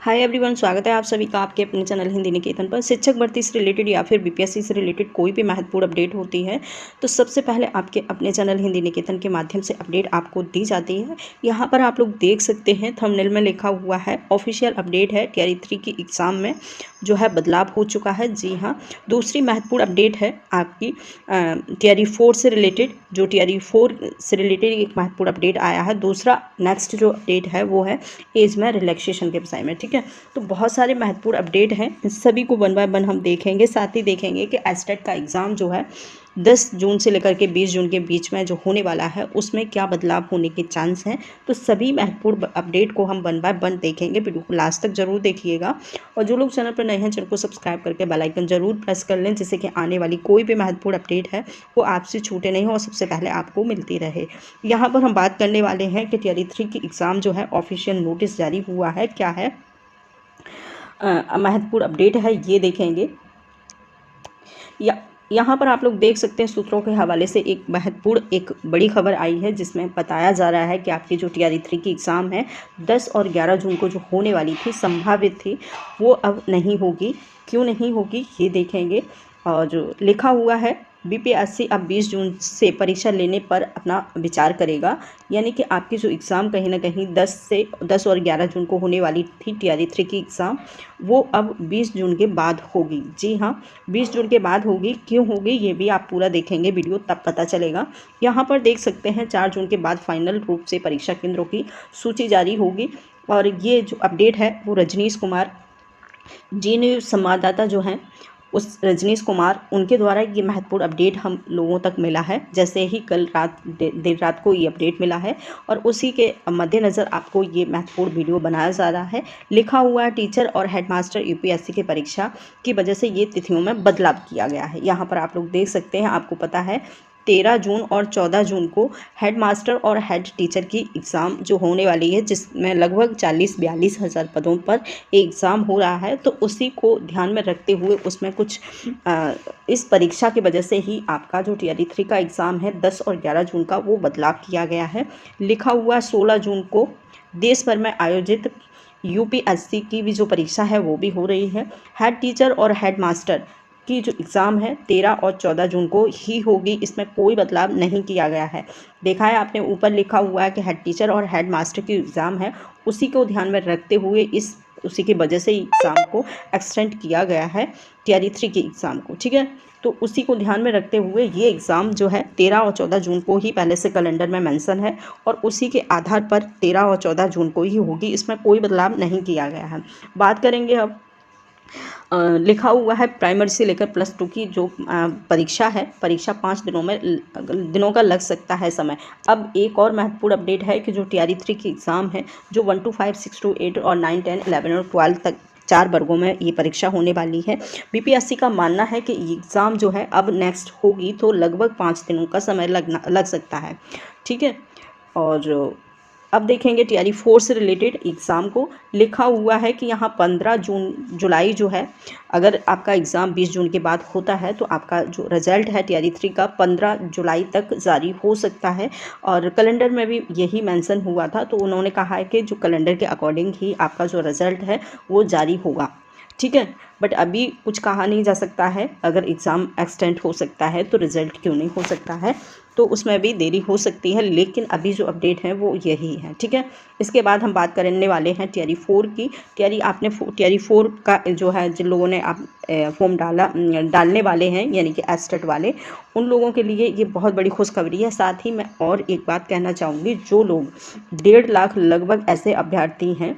Hi everyone, स्वागत है आप सभी का आपके अपने चैनल हिंदी निकेतन पर। शिक्षक भर्ती से रिलेटेड या फिर बीपीएससी से रिलेटेड कोई भी महत्वपूर्ण अपडेट होती है तो सबसे पहले आपके अपने चैनल हिंदी निकेतन के माध्यम से अपडेट आपको दी जाती है। यहाँ पर आप लोग देख सकते हैं थंबनेल में लिखा हुआ है ऑफिशियल अपडेट है। टियर 3 की एग्ज़ाम में जो है बदलाव हो चुका है। जी हाँ, दूसरी महत्वपूर्ण अपडेट है आपकी टियर 4 से रिलेटेड। जो टियर 4 से रिलेटेड एक महत्वपूर्ण अपडेट आया है। दूसरा नेक्स्ट जो अपडेट है वो है एज में रिलैक्सेशन के विषय में। ठीक है, तो बहुत सारे महत्वपूर्ण अपडेट हैं, इन सभी को वन बाय वन हम देखेंगे। साथ ही देखेंगे कि एस्टेट का एग्ज़ाम जो है 10 जून से लेकर के 20 जून के बीच में जो होने वाला है उसमें क्या बदलाव होने के चांस हैं। तो सभी महत्वपूर्ण अपडेट को हम वन बाय वन देखेंगे। वीडियो को लास्ट तक जरूर देखिएगा और जो लोग चैनल पर नए हैं चैनल को सब्सक्राइब करके बेल आइकन जरूर प्रेस कर लें, जिससे कि आने वाली कोई भी महत्वपूर्ण अपडेट है वो आपसे छूटे नहीं हो और सबसे पहले आपको मिलती रहे। यहाँ पर हम बात करने वाले हैं कि टियर 3 की एग्ज़ाम जो है ऑफिशियल नोटिस जारी हुआ है। क्या है महत्वपूर्ण अपडेट है ये देखेंगे। यहाँ पर आप लोग देख सकते हैं सूत्रों के हवाले से एक महत्वपूर्ण एक बड़ी खबर आई है, जिसमें बताया जा रहा है कि आपकी जो टियर 3 की एग्ज़ाम है 10 और 11 जून को जो होने वाली थी, संभावित थी, वो अब नहीं होगी। क्यों नहीं होगी ये देखेंगे। और जो लिखा हुआ है बीपीएससी अब 20 जून से परीक्षा लेने पर अपना विचार करेगा। यानी कि आपकी जो एग्ज़ाम कहीं ना कहीं 10 और 11 जून को होने वाली थी टियर 3 की एग्ज़ाम, वो अब 20 जून के बाद होगी। जी हाँ, 20 जून के बाद होगी। क्यों होगी ये भी आप पूरा देखेंगे वीडियो, तब पता चलेगा। यहाँ पर देख सकते हैं 4 जून के बाद फाइनल रूप से परीक्षा केंद्रों की सूची जारी होगी। और ये जो अपडेट है वो रजनीश कुमार जी न्यूज़ संवाददाता जो हैं उस रजनीश कुमार उनके द्वारा ये महत्वपूर्ण अपडेट हम लोगों तक मिला है। जैसे ही कल रात देर रात को ये अपडेट मिला है और उसी के मद्देनज़र आपको ये महत्वपूर्ण वीडियो बनाया जा रहा है। लिखा हुआ है टीचर और हेडमास्टर यूपीएससी की परीक्षा की वजह से ये तिथियों में बदलाव किया गया है। यहाँ पर आप लोग देख सकते हैं, आपको पता है 13 जून और 14 जून को हेड मास्टर और हेड टीचर की एग्ज़ाम जो होने वाली है, जिसमें लगभग 40-42 हज़ार पदों पर एग्ज़ाम हो रहा है। तो उसी को ध्यान में रखते हुए उसमें कुछ इस परीक्षा की वजह से ही आपका जो टियर 3 का एग्ज़ाम है 10 और 11 जून का वो बदलाव किया गया है। लिखा हुआ 16 जून को देश भर में आयोजित यूपीएससी की भी जो परीक्षा है वो भी हो रही है। हेड टीचर और हेड मास्टर की जो एग्ज़ाम है 13 और 14 जून को ही होगी। इसमें कोई बदलाव नहीं किया गया है। देखा है आपने, ऊपर लिखा हुआ है कि हेड टीचर और हेड मास्टर की एग्ज़ाम है, उसी को ध्यान में रखते हुए उसी की वजह से एग्ज़ाम को एक्सटेंड किया गया है टियर 3 की एग्ज़ाम को। ठीक है, तो उसी को ध्यान में रखते हुए ये एग्ज़ाम जो है 13 और 14 जून को ही पहले से कैलेंडर में मेंशन है और उसी के आधार पर 13 और 14 जून को ही होगी। इसमें कोई बदलाव नहीं किया गया है। बात करेंगे अब लिखा हुआ है प्राइमरी से लेकर +2 की जो परीक्षा है, परीक्षा 5 दिनों का लग सकता है समय। अब एक और महत्वपूर्ण अपडेट है कि जो टियर 3 की एग्ज़ाम है जो 1 to 5, 6 to 8 और 9, 10, 11 और 12 तक 4 वर्गों में ये परीक्षा होने वाली है। बीपीएससी का मानना है कि एग्ज़ाम जो है अब नेक्स्ट होगी तो लगभग 5 दिनों का समय लग सकता है। ठीक है, और अब देखेंगे टियर 4 से रिलेटेड एग्ज़ाम को। लिखा हुआ है कि यहाँ 15 जुलाई जो है, अगर आपका एग्ज़ाम 20 जून के बाद होता है तो आपका जो रिज़ल्ट है टियर 3 का 15 जुलाई तक जारी हो सकता है। और कैलेंडर में भी यही मेंशन हुआ था, तो उन्होंने कहा है कि जो कैलेंडर के अकॉर्डिंग ही आपका जो रिज़ल्ट है वो जारी होगा। ठीक है, बट अभी कुछ कहा नहीं जा सकता है। अगर एग्ज़ाम एक्सटेंड हो सकता है तो रिज़ल्ट क्यों नहीं हो सकता है, तो उसमें भी देरी हो सकती है। लेकिन अभी जो अपडेट है वो यही है। ठीक है, इसके बाद हम बात करने वाले हैं टियर 4 की। टियर 4 का जो है, जिन लोगों ने आप फॉर्म डालने वाले हैं यानी कि एस्टेट वाले, उन लोगों के लिए ये बहुत बड़ी खुशखबरी है। साथ ही मैं और एक बात कहना चाहूँगी, जो लोग 1.5 लाख लगभग ऐसे अभ्यर्थी हैं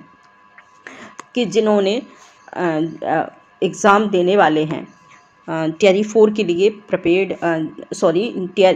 कि जिन्होंने एग्ज़ाम देने वाले हैं टियर 4 के लिए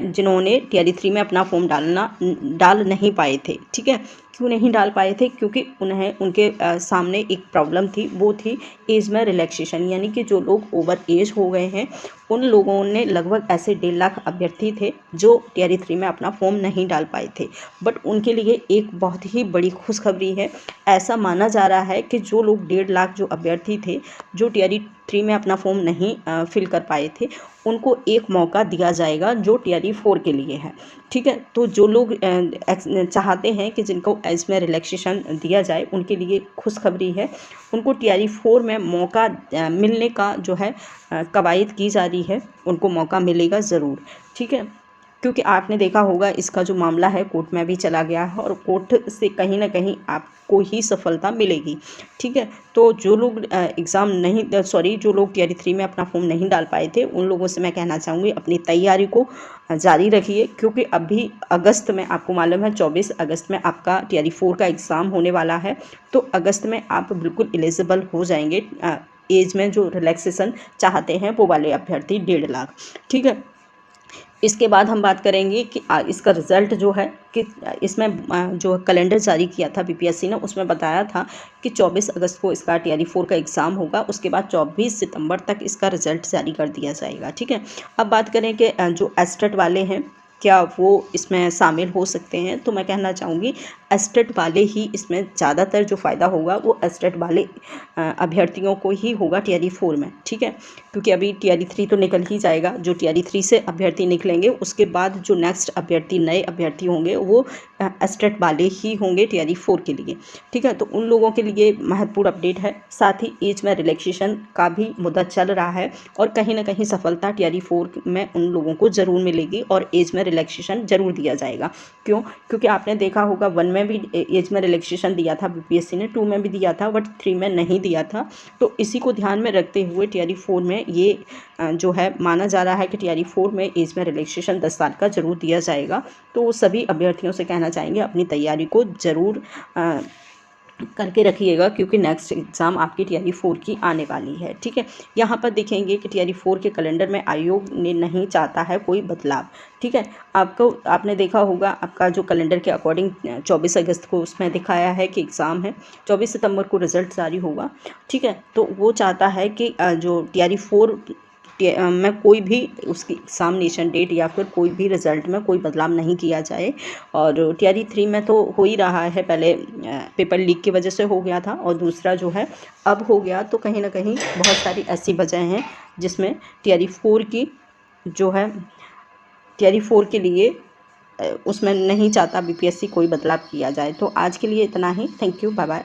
जिन्होंने टियर 3 में अपना फॉर्म डाल नहीं पाए थे। ठीक है, क्यों नहीं डाल पाए थे? क्योंकि उनके सामने एक प्रॉब्लम थी, वो थी एज में रिलैक्सेशन। यानी कि जो लोग ओवर एज हो गए हैं उन लोगों ने, लगभग ऐसे 1.5 लाख अभ्यर्थी थे जो टियर 3 में अपना फॉर्म नहीं डाल पाए थे। बट उनके लिए एक बहुत ही बड़ी खुशखबरी है। ऐसा माना जा रहा है कि जो लोग 1.5 लाख जो अभ्यर्थी थे जो टियर 3 में अपना फॉर्म नहीं फिल कर पाए थे, उनको एक मौका दिया जाएगा जो टीआरई 4 के लिए है। ठीक है, तो जो लोग चाहते हैं कि जिनको इसमें रिलैक्सेशन दिया जाए उनके लिए खुशखबरी है, उनको टीआरई 4 में मौका मिलने का जो है कवायद की जा रही है, उनको मौका मिलेगा ज़रूर। ठीक है, क्योंकि आपने देखा होगा इसका जो मामला है कोर्ट में भी चला गया है और कोर्ट से कहीं ना कहीं आपको ही सफलता मिलेगी। ठीक है, तो जो लोग एग्ज़ाम नहीं जो लोग टीआरई 3 में अपना फॉर्म नहीं डाल पाए थे उन लोगों से मैं कहना चाहूँगी अपनी तैयारी को जारी रखिए, क्योंकि अभी अगस्त में आपको मालूम है 24 अगस्त में आपका टीआरई 4 का एग्ज़ाम होने वाला है। तो अगस्त में आप बिल्कुल एलिजिबल हो जाएंगे। एज में जो रिलैक्सेशन चाहते हैं वो वाले अभ्यर्थी 1.5 लाख। ठीक है, इसके बाद हम बात करेंगे कि इसका रिज़ल्ट जो है कि इसमें जो कैलेंडर जारी किया था बीपीएससी ने उसमें बताया था कि 24 अगस्त को इसका टीआरई 4 का एग्ज़ाम होगा, उसके बाद 24 सितंबर तक इसका रिज़ल्ट जारी कर दिया जाएगा। ठीक है, अब बात करें कि जो एस्टेट वाले हैं क्या वो इसमें शामिल हो सकते हैं, तो मैं कहना चाहूँगी एस्टेट वाले ही इसमें ज़्यादातर जो फ़ायदा होगा वो एस्टेट वाले अभ्यर्थियों को ही होगा टीआरई 4 में। ठीक है, क्योंकि अभी टीआरई 3 तो निकल ही जाएगा, जो टीआरई 3 से अभ्यर्थी निकलेंगे उसके बाद जो नेक्स्ट अभ्यर्थी नए अभ्यर्थी होंगे वो एस्टेट वाले ही होंगे टीआरई 4 के लिए। ठीक है, तो उन लोगों के लिए महत्वपूर्ण अपडेट है। साथ ही एज में रिलैक्सेशन का भी मुद्दा चल रहा है और कहीं ना कहीं सफलता टीआरई 4 में उन लोगों को ज़रूर मिलेगी और एज में रिलैक्सेशन ज़रूर दिया जाएगा। क्यों? क्योंकि आपने देखा होगा 1 में भी एज में रिलैक्सेशन दिया था बीपीएससी ने, 2 में भी दिया था बट 3 में नहीं दिया था। तो इसी को ध्यान में रखते हुए टीआरई 4 में ये जो है माना जा रहा है कि टीआरई 4 में एज में रिलैक्सेशन 10 साल का ज़रूर दिया जाएगा। तो सभी अभ्यर्थियों से कहना चाहेंगे अपनी तैयारी को ज़रूर करके रखिएगा, क्योंकि नेक्स्ट एग्ज़ाम आपकी टीआरई 4 की आने वाली है। ठीक है, यहाँ पर देखेंगे कि टीआरई 4 के कैलेंडर में आयोग ने नहीं चाहता है कोई बदलाव। ठीक है, आपने देखा होगा आपका जो कैलेंडर के अकॉर्डिंग 24 अगस्त को उसमें दिखाया है कि एग्ज़ाम है, 24 सितंबर को रिज़ल्ट जारी होगा। ठीक है, तो वो चाहता है कि जो टीआरई 4 में कोई भी उसकी एग्ज़ामिनेशन डेट या फिर कोई भी रिज़ल्ट में कोई बदलाव नहीं किया जाए। और टीआरई 3 में तो हो ही रहा है, पहले पेपर लीक की वजह से हो गया था और दूसरा जो है अब हो गया। तो कहीं ना कहीं बहुत सारी ऐसी वजह हैं जिसमें टीआरई 4 की जो है टीआरई 4 के लिए उसमें नहीं चाहता बीपीएससी कोई बदलाव किया जाए। तो आज के लिए इतना ही। Thank you, bye bye.